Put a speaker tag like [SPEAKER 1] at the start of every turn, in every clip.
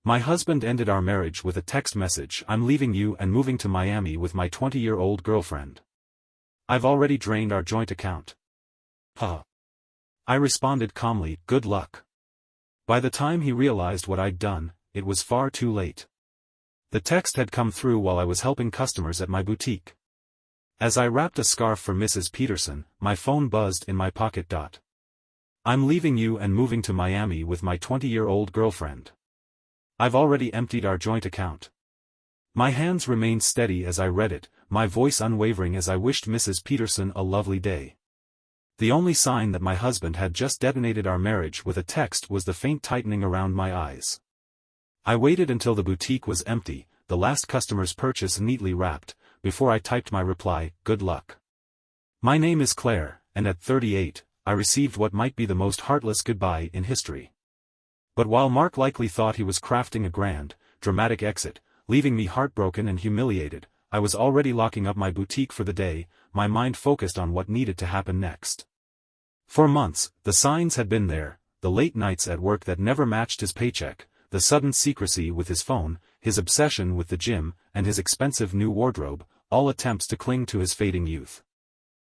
[SPEAKER 1] My husband ended our marriage with a text message: "I'm leaving you and moving to Miami with my 20-year-old girlfriend. I've already drained our joint account." Huh. I responded calmly, "Good luck." By the time he realized what I'd done, it was far too late. The text had come through while I was helping customers at my boutique. As I wrapped a scarf for Mrs. Peterson, my phone buzzed in my pocket. "I'm leaving you and moving to Miami with my 20-year-old girlfriend. I've already emptied our joint account." My hands remained steady as I read it, my voice unwavering as I wished Mrs. Peterson a lovely day. The only sign that my husband had just detonated our marriage with a text was the faint tightening around my eyes. I waited until the boutique was empty, the last customer's purchase neatly wrapped, before I typed my reply: "Good luck. My name is Claire," and at 38, I received what might be the most heartless goodbye in history. But while Mark likely thought he was crafting a grand, dramatic exit, leaving me heartbroken and humiliated, I was already locking up my boutique for the day, my mind focused on what needed to happen next. For months, the signs had been there: the late nights at work that never matched his paycheck, the sudden secrecy with his phone, his obsession with the gym, and his expensive new wardrobe, all attempts to cling to his fading youth.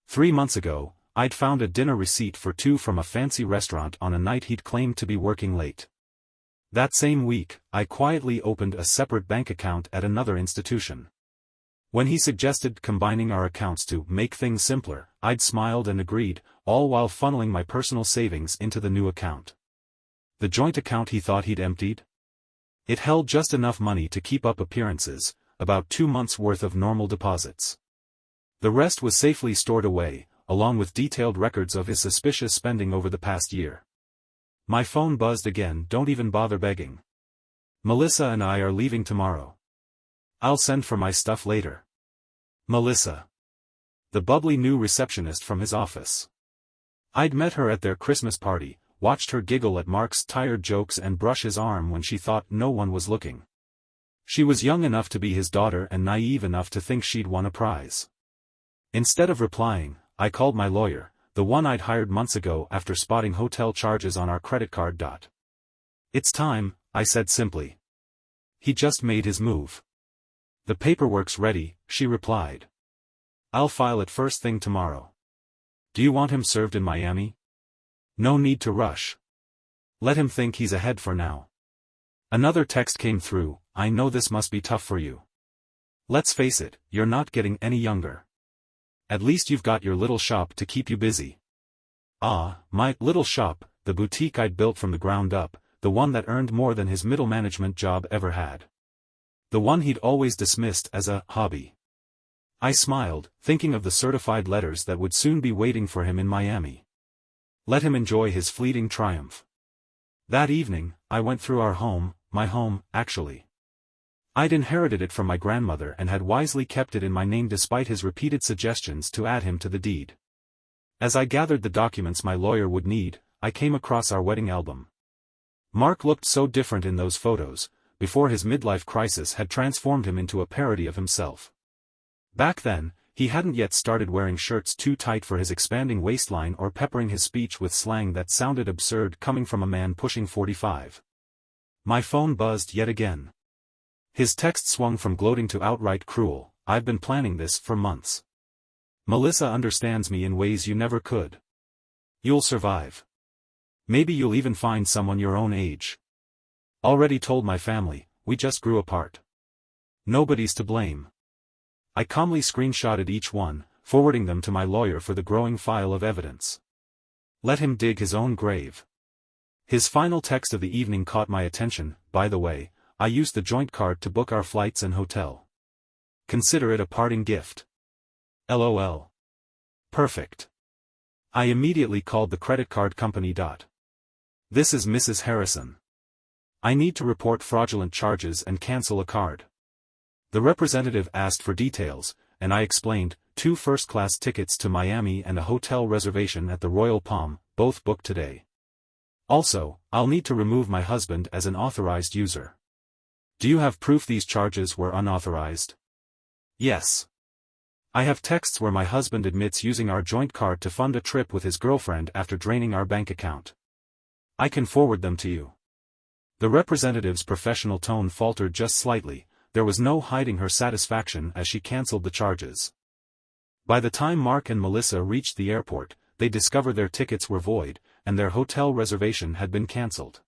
[SPEAKER 1] 3 months ago, I'd found a dinner receipt for two from a fancy restaurant on a night he'd claimed to be working late. That same week, I quietly opened a separate bank account at another institution. When he suggested combining our accounts to make things simpler, I'd smiled and agreed, all while funneling my personal savings into the new account. The joint account he thought he'd emptied? It held just enough money to keep up appearances, about 2 months' worth of normal deposits. The rest was safely stored away, along with detailed records of his suspicious spending over the past year. My phone buzzed again. "Don't even bother begging. Melissa and I are leaving tomorrow. I'll send for my stuff later." Melissa. The bubbly new receptionist from his office. I'd met her at their Christmas party, watched her giggle at Mark's tired jokes and brush his arm when she thought no one was looking. She was young enough to be his daughter and naive enough to think she'd won a prize. Instead of replying, I called my lawyer, the one I'd hired months ago after spotting hotel charges on our credit card. "It's time," I said simply. "He just made his move." "The paperwork's ready," she replied. "I'll file it first thing tomorrow." "Do you want him served in Miami?" "No need to rush. Let him think he's ahead for now." Another text came through: "I know this must be tough for you. Let's face it, you're not getting any younger. At least you've got your little shop to keep you busy." Ah, my little shop, the boutique I'd built from the ground up, the one that earned more than his middle management job ever had. The one he'd always dismissed as a hobby. I smiled, thinking of the certified letters that would soon be waiting for him in Miami. Let him enjoy his fleeting triumph. That evening, I went through our home, my home, actually. I'd inherited it from my grandmother and had wisely kept it in my name despite his repeated suggestions to add him to the deed. As I gathered the documents my lawyer would need, I came across our wedding album. Mark looked so different in those photos, before his midlife crisis had transformed him into a parody of himself. Back then, he hadn't yet started wearing shirts too tight for his expanding waistline or peppering his speech with slang that sounded absurd coming from a man pushing 45. My phone buzzed yet again. His text swung from gloating to outright cruel: "I've been planning this for months. Melissa understands me in ways you never could. You'll survive. Maybe you'll even find someone your own age. Already told my family, we just grew apart. Nobody's to blame." I calmly screenshotted each one, forwarding them to my lawyer for the growing file of evidence. Let him dig his own grave. His final text of the evening caught my attention: "By the way, I used the joint card to book our flights and hotel. Consider it a parting gift. LOL. Perfect." I immediately called the credit card company. "This is Mrs. Harrison. I need to report fraudulent charges and cancel a card." The representative asked for details, and I explained: 2 first-class tickets to Miami and a hotel reservation at the Royal Palm, both booked today. Also, I'll need to remove my husband as an authorized user. Do you have proof these charges were unauthorized? Yes. I have texts where my husband admits using our joint card to fund a trip with his girlfriend after draining our bank account. I can forward them to you. The representative's professional tone faltered just slightly. There was no hiding her satisfaction as she cancelled the charges. By the time Mark and Melissa reached the airport, they discovered their tickets were void, and their hotel reservation had been cancelled.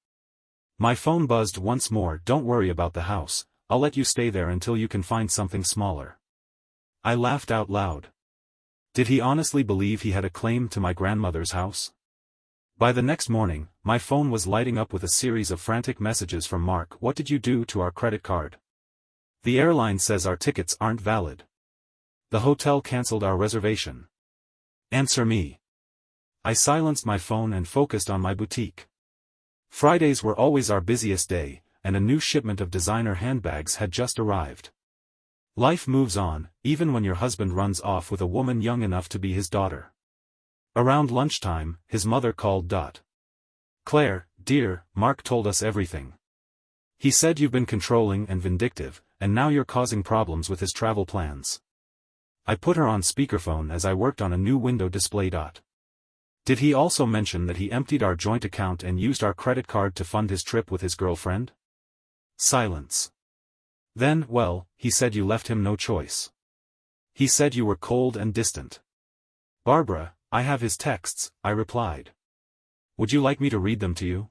[SPEAKER 1] My phone buzzed once more. "Don't worry about the house, I'll let you stay there until you can find something smaller." I laughed out loud. Did he honestly believe he had a claim to my grandmother's house? By the next morning, my phone was lighting up with a series of frantic messages from Mark. "What did you do to our credit card? The airline says our tickets aren't valid. The hotel cancelled our reservation. Answer me." I silenced my phone and focused on my boutique. Fridays were always our busiest day, and a new shipment of designer handbags had just arrived. Life moves on, even when your husband runs off with a woman young enough to be his daughter. Around lunchtime, his mother called. "Claire, dear, Mark told us everything. He said you've been controlling and vindictive, and now you're causing problems with his travel plans." I put her on speakerphone as I worked on a new window display. "Did he also mention that he emptied our joint account and used our credit card to fund his trip with his girlfriend?" Silence. "Then, well, he said you left him no choice. He said you were cold and distant." "Barbara, I have his texts," I replied. "Would you like me to read them to you?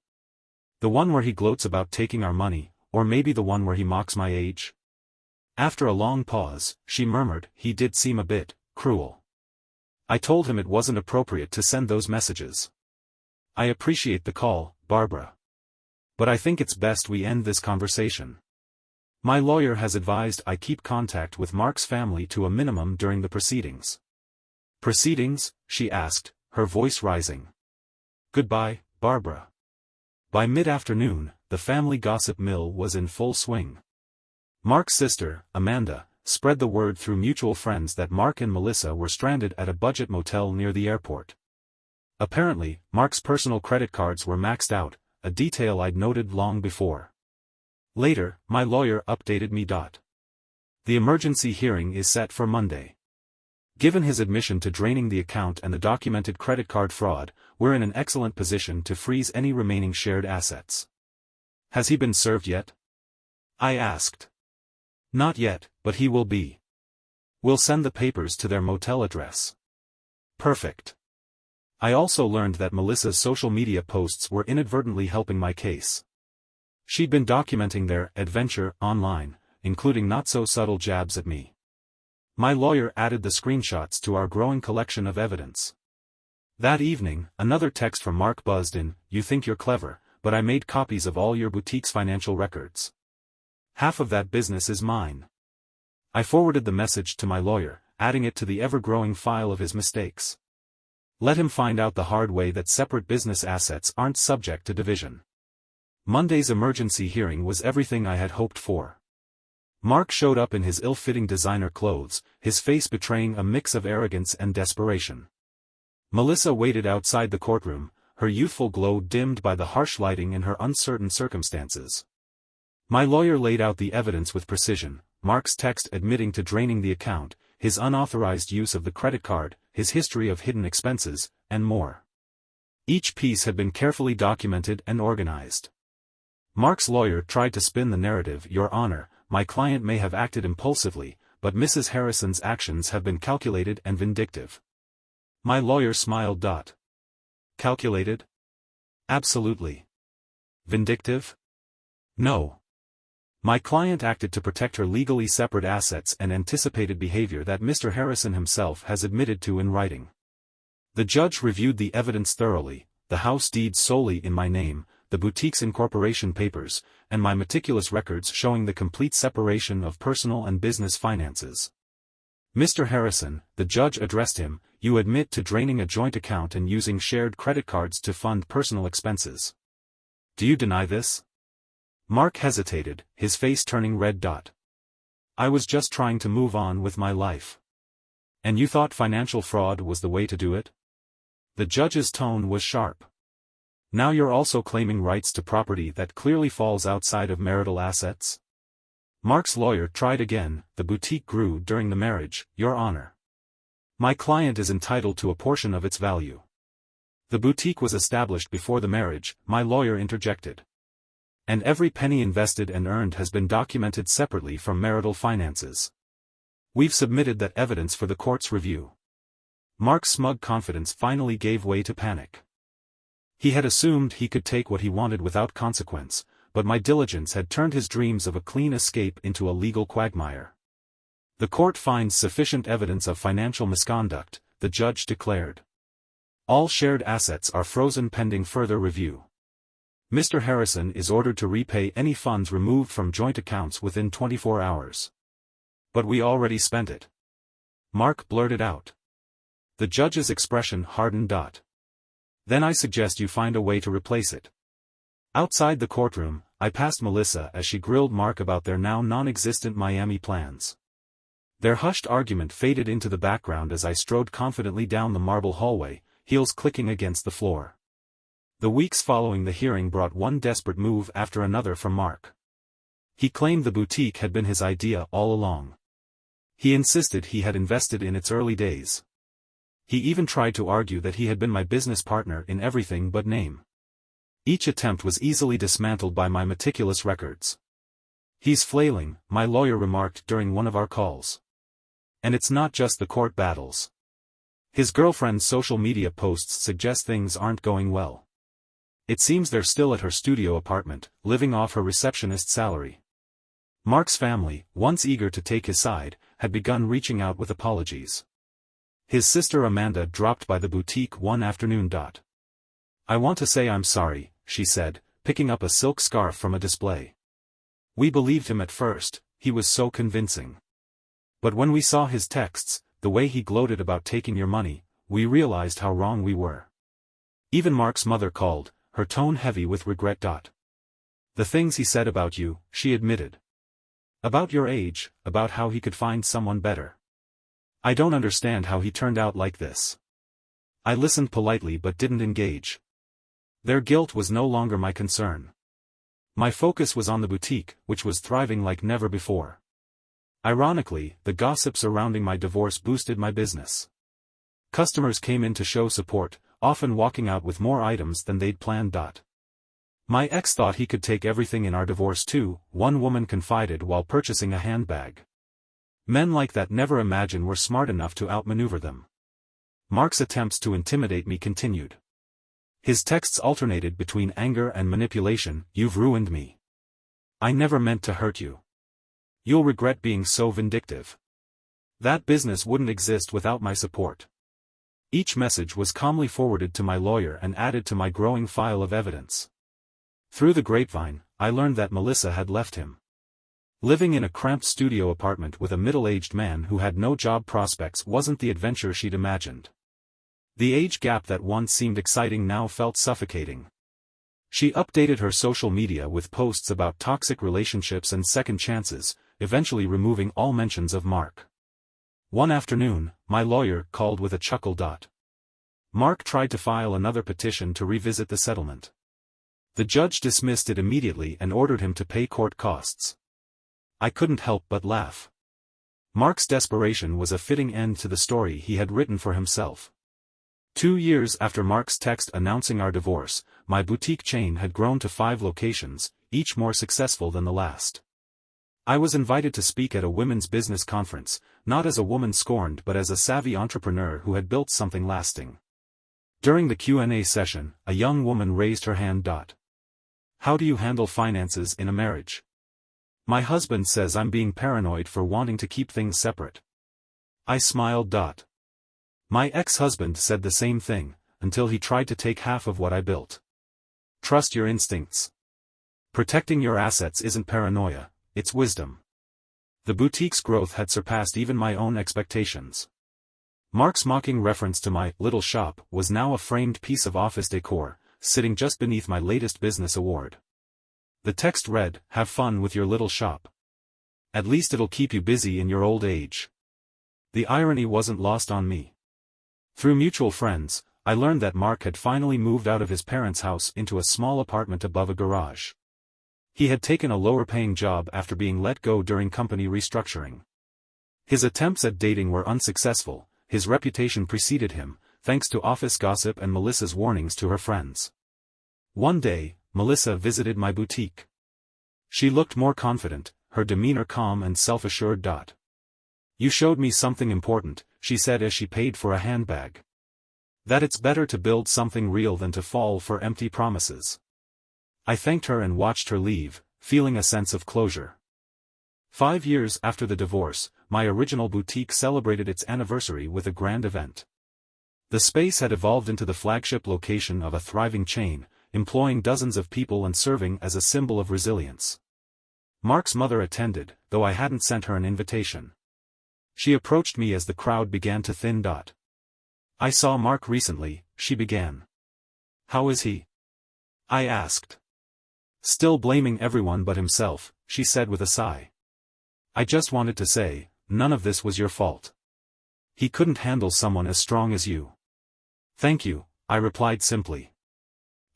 [SPEAKER 1] The one where he gloats about taking our money, or maybe the one where he mocks my age?" After a long pause, she murmured, "He did seem a bit cruel." I told him it wasn't appropriate to send those messages. "I appreciate the call, Barbara. But I think it's best we end this conversation. My lawyer has advised I keep contact with Mark's family to a minimum during the proceedings." "Proceedings?" she asked, her voice rising. "Goodbye, Barbara." By mid-afternoon, the family gossip mill was in full swing. Mark's sister, Amanda, spread the word through mutual friends that Mark and Melissa were stranded at a budget motel near the airport. Apparently, Mark's personal credit cards were maxed out, a detail I'd noted long before. Later, my lawyer updated me. "The emergency hearing is set for Monday. Given his admission to draining the account and the documented credit card fraud, we're in an excellent position to freeze any remaining shared assets." "Has he been served yet?" I asked. "Not yet, but he will be. We'll send the papers to their motel address." Perfect. I also learned that Melissa's social media posts were inadvertently helping my case. She'd been documenting their adventure online, including not-so-subtle jabs at me. My lawyer added the screenshots to our growing collection of evidence. That evening, another text from Mark buzzed in. "You think you're clever, but I made copies of all your boutique's financial records. Half of that business is mine." I forwarded the message to my lawyer, adding it to the ever-growing file of his mistakes. Let him find out the hard way that separate business assets aren't subject to division. Monday's emergency hearing was everything I had hoped for. Mark showed up in his ill-fitting designer clothes, his face betraying a mix of arrogance and desperation. Melissa waited outside the courtroom, her youthful glow dimmed by the harsh lighting in her uncertain circumstances. My lawyer laid out the evidence with precision: Mark's text admitting to draining the account, his unauthorized use of the credit card, his history of hidden expenses, and more. Each piece had been carefully documented and organized. Mark's lawyer tried to spin the narrative. "Your Honor, my client may have acted impulsively, but Mrs. Harrison's actions have been calculated and vindictive." My lawyer smiled. "Calculated? Absolutely. Vindictive? No. My client acted to protect her legally separate assets and anticipated behavior that Mr. Harrison himself has admitted to in writing." The judge reviewed the evidence thoroughly: the house deed solely in my name, the boutique's incorporation papers, and my meticulous records showing the complete separation of personal and business finances. "Mr. Harrison," the judge addressed him, "you admit to draining a joint account and using shared credit cards to fund personal expenses. Do you deny this?" Mark hesitated, his face turning red. "I was just trying to move on with my life." "And you thought financial fraud was the way to do it?" The judge's tone was sharp. "Now you're also claiming rights to property that clearly falls outside of marital assets?" Mark's lawyer tried again. "The boutique grew during the marriage, Your Honor. My client is entitled to a portion of its value." "The boutique was established before the marriage," my lawyer interjected. And every penny invested and earned has been documented separately from marital finances. We've submitted that evidence for the court's review. Mark's smug confidence finally gave way to panic. He had assumed he could take what he wanted without consequence, but my diligence had turned his dreams of a clean escape into a legal quagmire. The court finds sufficient evidence of financial misconduct, the judge declared. All shared assets are frozen pending further review. Mr. Harrison is ordered to repay any funds removed from joint accounts within 24 hours. But we already spent it. Mark blurted out. The judge's expression hardened. Then I suggest you find a way to replace it. Outside the courtroom, I passed Melissa as she grilled Mark about their now non-existent Miami plans. Their hushed argument faded into the background as I strode confidently down the marble hallway, heels clicking against the floor. The weeks following the hearing brought one desperate move after another from Mark. He claimed the boutique had been his idea all along. He insisted he had invested in its early days. He even tried to argue that he had been my business partner in everything but name. Each attempt was easily dismantled by my meticulous records. He's flailing, my lawyer remarked during one of our calls. And it's not just the court battles. His girlfriend's social media posts suggest things aren't going well. It seems they're still at her studio apartment, living off her receptionist's salary. Mark's family, once eager to take his side, had begun reaching out with apologies. His sister Amanda dropped by the boutique one afternoon. I want to say I'm sorry, she said, picking up a silk scarf from a display. We believed him at first, he was so convincing. But when we saw his texts, the way he gloated about taking your money, we realized how wrong we were. Even Mark's mother called, her tone heavy with regret. The things he said about you, she admitted. About your age, about how he could find someone better. I don't understand how he turned out like this. I listened politely but didn't engage. Their guilt was no longer my concern. My focus was on the boutique, which was thriving like never before. Ironically, the gossip surrounding my divorce boosted my business. Customers came in to show support, often walking out with more items than they'd planned. My ex thought he could take everything in our divorce too, one woman confided while purchasing a handbag. Men like that never imagine we're smart enough to outmaneuver them. Mark's attempts to intimidate me continued. His texts alternated between anger and manipulation. You've ruined me. I never meant to hurt you. You'll regret being so vindictive. That business wouldn't exist without my support. Each message was calmly forwarded to my lawyer and added to my growing file of evidence. Through the grapevine, I learned that Melissa had left him. Living in a cramped studio apartment with a middle-aged man who had no job prospects wasn't the adventure she'd imagined. The age gap that once seemed exciting now felt suffocating. She updated her social media with posts about toxic relationships and second chances, eventually removing all mentions of Mark. One afternoon, my lawyer called with a chuckle. Mark tried to file another petition to revisit the settlement. The judge dismissed it immediately and ordered him to pay court costs. I couldn't help but laugh. Mark's desperation was a fitting end to the story he had written for himself. 2 years after Mark's text announcing our divorce, my boutique chain had grown to 5 locations, each more successful than the last. I was invited to speak at a women's business conference, not as a woman scorned but as a savvy entrepreneur who had built something lasting. During the Q&A session, a young woman raised her hand. How do you handle finances in a marriage? My husband says I'm being paranoid for wanting to keep things separate. I smiled. My ex-husband said the same thing, until he tried to take half of what I built. Trust your instincts. Protecting your assets isn't paranoia, it's wisdom. The boutique's growth had surpassed even my own expectations. Mark's mocking reference to my little shop was now a framed piece of office decor, sitting just beneath my latest business award. The text read, "Have fun with your little shop. At least it'll keep you busy in your old age." The irony wasn't lost on me. Through mutual friends, I learned that Mark had finally moved out of his parents' house into a small apartment above a garage. He had taken a lower-paying job after being let go during company restructuring. His attempts at dating were unsuccessful, his reputation preceded him, thanks to office gossip and Melissa's warnings to her friends. One day, Melissa visited my boutique. She looked more confident, her demeanor calm and self-assured. You showed me something important, she said as she paid for a handbag. That it's better to build something real than to fall for empty promises. I thanked her and watched her leave, feeling a sense of closure. 5 years after the divorce, my original boutique celebrated its anniversary with a grand event. The space had evolved into the flagship location of a thriving chain, employing dozens of people and serving as a symbol of resilience. Mark's mother attended, though I hadn't sent her an invitation. She approached me as the crowd began to thin. I saw Mark recently, she began. How is he? I asked. Still blaming everyone but himself, she said with a sigh. I just wanted to say, none of this was your fault. He couldn't handle someone as strong as you. Thank you, I replied simply.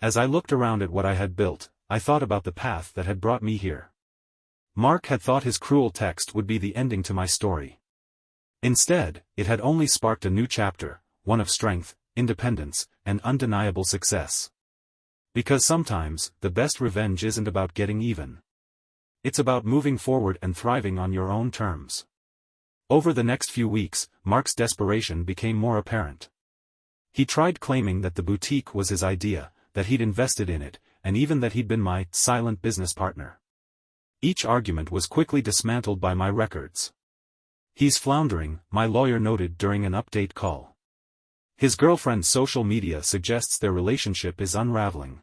[SPEAKER 1] As I looked around at what I had built, I thought about the path that had brought me here. Mark had thought his cruel text would be the ending to my story. Instead, it had only sparked a new chapter, one of strength, independence, and undeniable success. Because sometimes, the best revenge isn't about getting even. It's about moving forward and thriving on your own terms. Over the next few weeks, Mark's desperation became more apparent. He tried claiming that the boutique was his idea, that he'd invested in it, and even that he'd been my silent business partner. Each argument was quickly dismantled by my records. He's floundering, my lawyer noted during an update call. His girlfriend's social media suggests their relationship is unraveling.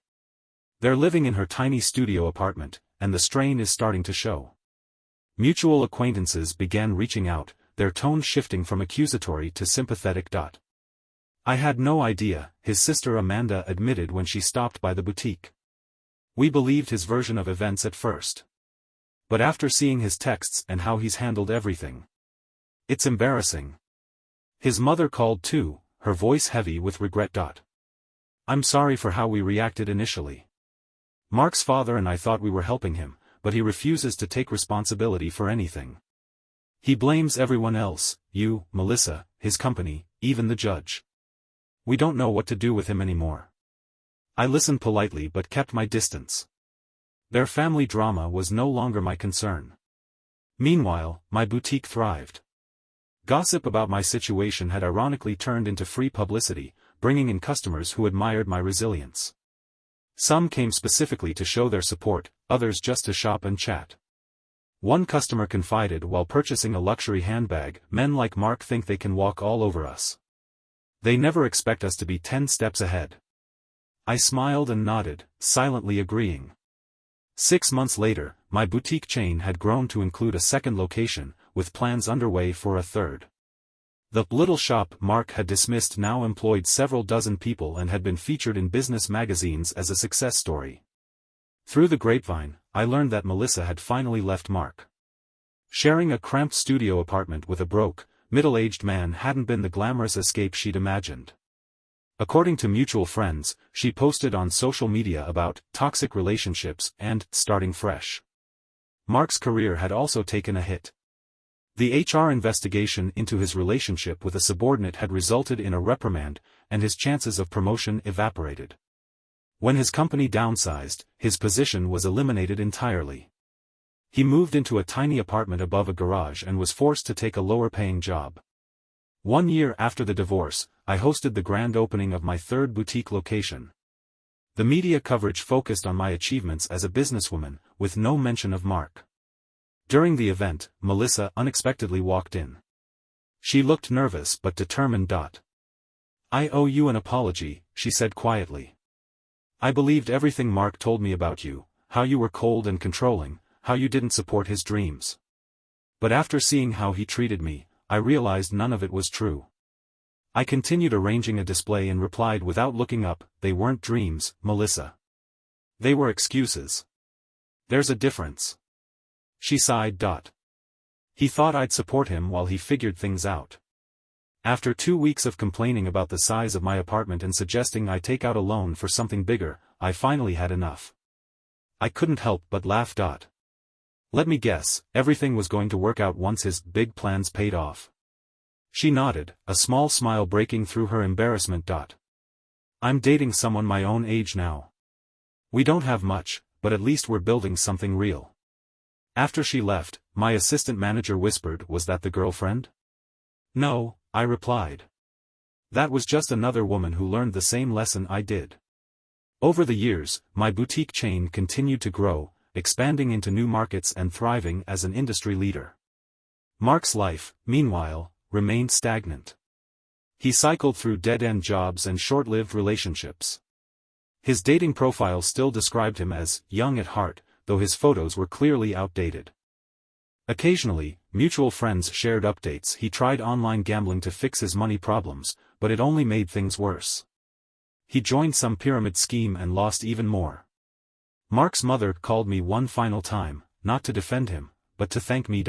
[SPEAKER 1] They're living in her tiny studio apartment, and the strain is starting to show. Mutual acquaintances began reaching out, their tone shifting from accusatory to sympathetic. I had no idea, his sister Amanda admitted when she stopped by the boutique. We believed his version of events at first. But after seeing his texts and how he's handled everything, it's embarrassing. His mother called too, her voice heavy with regret. I'm sorry for how we reacted initially. Mark's father and I thought we were helping him, but he refuses to take responsibility for anything. He blames everyone else, you, Melissa, his company, even the judge. We don't know what to do with him anymore. I listened politely but kept my distance. Their family drama was no longer my concern. Meanwhile, my boutique thrived. Gossip about my situation had ironically turned into free publicity, bringing in customers who admired my resilience. Some came specifically to show their support, others just to shop and chat. One customer confided while purchasing a luxury handbag, "Men like Mark think they can walk all over us. They never expect us to be 10 steps ahead." I smiled and nodded, silently agreeing. 6 months later, my boutique chain had grown to include a second location, with plans underway for a third. The little shop Mark had dismissed now employed several dozen people and had been featured in business magazines as a success story. Through the grapevine, I learned that Melissa had finally left Mark. Sharing a cramped studio apartment with a broke, middle-aged man hadn't been the glamorous escape she'd imagined. According to mutual friends, she posted on social media about toxic relationships and starting fresh. Mark's career had also taken a hit. The HR investigation into his relationship with a subordinate had resulted in a reprimand, and his chances of promotion evaporated. When his company downsized, his position was eliminated entirely. He moved into a tiny apartment above a garage and was forced to take a lower-paying job. 1 year after the divorce, I hosted the grand opening of my third boutique location. The media coverage focused on my achievements as a businesswoman, with no mention of Mark. During the event, Melissa unexpectedly walked in. She looked nervous but determined. "I owe you an apology," she said quietly. "I believed everything Mark told me about you, how you were cold and controlling, how you didn't support his dreams. But after seeing how he treated me, I realized none of it was true." I continued arranging a display and replied without looking up, "They weren't dreams, Melissa. They were excuses. There's a difference." She sighed. He thought I'd support him while he figured things out. After 2 weeks of complaining about the size of my apartment and suggesting I take out a loan for something bigger, I finally had enough. I couldn't help but laugh. "Let me guess, everything was going to work out once his big plans paid off." She nodded, a small smile breaking through her embarrassment. "I'm dating someone my own age now. We don't have much, but at least we're building something real." After she left, my assistant manager whispered, "Was that the girlfriend?" "No," I replied. "That was just another woman who learned the same lesson I did." Over the years, my boutique chain continued to grow, expanding into new markets and thriving as an industry leader. Mark's life, meanwhile, remained stagnant. He cycled through dead-end jobs and short-lived relationships. His dating profile still described him as young at heart, though his photos were clearly outdated. Occasionally, mutual friends shared updates. He tried online gambling to fix his money problems, but it only made things worse. He joined some pyramid scheme and lost even more. Mark's mother called me one final time, not to defend him, but to thank me.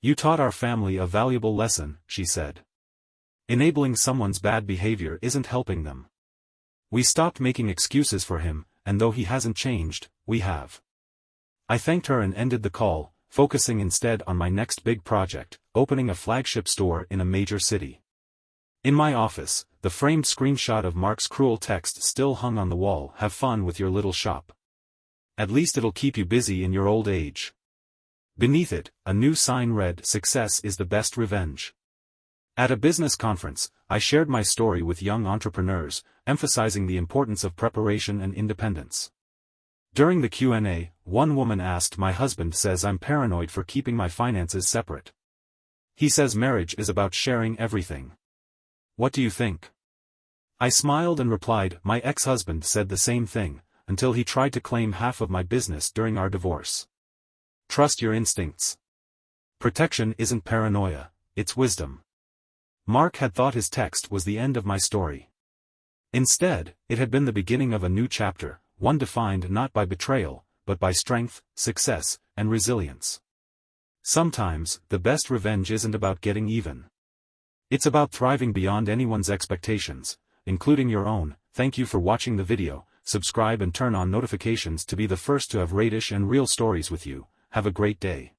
[SPEAKER 1] "You taught our family a valuable lesson," she said. "Enabling someone's bad behavior isn't helping them." We stopped making excuses for him, and though he hasn't changed, we have. I thanked her and ended the call, focusing instead on my next big project, opening a flagship store in a major city. In my office, the framed screenshot of Mark's cruel text still hung on the wall. "Have fun with your little shop. At least it'll keep you busy in your old age." Beneath it, a new sign read, "Success is the best revenge." At a business conference, I shared my story with young entrepreneurs, emphasizing the importance of preparation and independence. During the Q&A, one woman asked, "My husband says I'm paranoid for keeping my finances separate. He says marriage is about sharing everything. What do you think?" I smiled and replied, "My ex-husband said the same thing, until he tried to claim half of my business during our divorce." Trust your instincts. Protection isn't paranoia, it's wisdom. Mark had thought his text was the end of my story. Instead, it had been the beginning of a new chapter, one defined not by betrayal, but by strength, success, and resilience. Sometimes, the best revenge isn't about getting even. It's about thriving beyond anyone's expectations, including your own. Thank you for watching the video. Subscribe and turn on notifications to be the first to have radish and real stories with you. Have a great day.